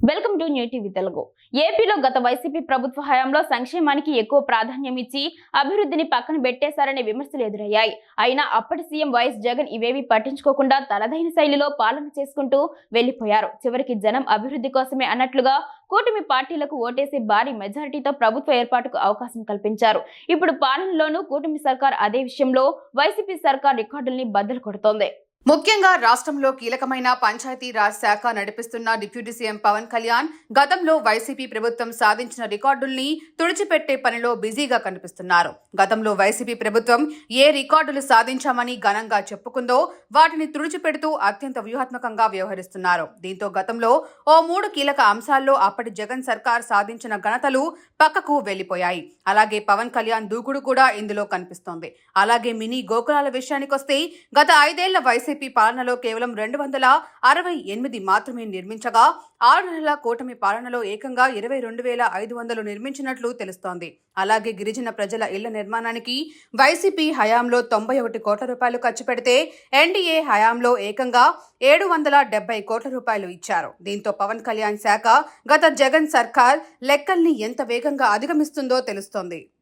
Welcome to new TV Telugu. ఏపీలో గత YCP ప్రభుత్వ హయాంలో సంక్షేమానికి ఎక్కువ ప్రాధాన్యం ఇచ్చి అభివృద్ధిని పక్కన పెట్టేశారనే విమర్శలు ఎదురయ్యాయి. అయినా అప్పటి సీఎం వైఎస్ జగన్ ఇవేవి పట్టించుకోకుండా తనదైన శైలిలో పాలన చేసుకుంటూ వెళ్లిపోయారు. చివరికి జనం అభివృద్ధి కోసమే అన్నట్లుగా కూటమి పార్టీలకు ఓటేసి భారీ మెజారిటీతో ప్రభుత్వ ఏర్పాటుకు అవకాశం కల్పించారు. ఇప్పుడు పాలనలోనూ కూటమి సర్కార్ అదే విషయంలో వైసీపీ సర్కార్ రికార్డుల్ని బద్దలు కొడుతోంది. ముఖ్యంగా రాష్ట్రంలో కీలకమైన పంచాయతీ రాజ్ శాఖ నడిపిస్తున్న డిప్యూటీ సీఎం పవన్ కళ్యాణ్ గతంలో వైసీపీ ప్రభుత్వం సాధించిన రికార్డుల్ని తుడిచిపెట్టే పనిలో బిజీగా కనిపిస్తున్నారు. గతంలో వైసీపీ ప్రభుత్వం ఏ రికార్డులు సాధించామని ఘనంగా చెప్పుకుందో వాటిని తుడిచిపెడుతూ అత్యంత వ్యూహాత్మకంగా వ్యవహరిస్తున్నారు. దీంతో గతంలో ఓ 3 కీలక అంశాల్లో అప్పటి జగన్ సర్కార్ సాధించిన ఘనతలు పక్కకు వెళ్లిపోయాయి. అలాగే పవన్ కళ్యాణ్ దూకుడు కూడా ఇందులో కనిపిస్తోంది. అలాగే మినీ గోకులాల విషయానికొస్తే గత 5 ఏళ్ల వైసీపీ పాలనలో కేవలం 268 మాత్రమే నిర్మించగా 6 నెలల కూటమి పాలనలో ఏకంగా 22,500 నిర్మించినట్లు తెలుస్తోంది. అలాగే గిరిజన ప్రజల ఇళ్ల నిర్మాణానికి వైసీపీ హయాంలో 91 కోట్ల రూపాయలు ఖర్చు పెడితే ఎన్డీఏ హయాంలో ఏకంగా 770 కోట్ల రూపాయలు ఇచ్చారు. దీంతో పవన్ కళ్యాణ్ శాఖ గత జగన్ సర్కార్ లెక్కల్ని ఎంత వేగంగా అధిగమిస్తుందో తెలుస్తోంది.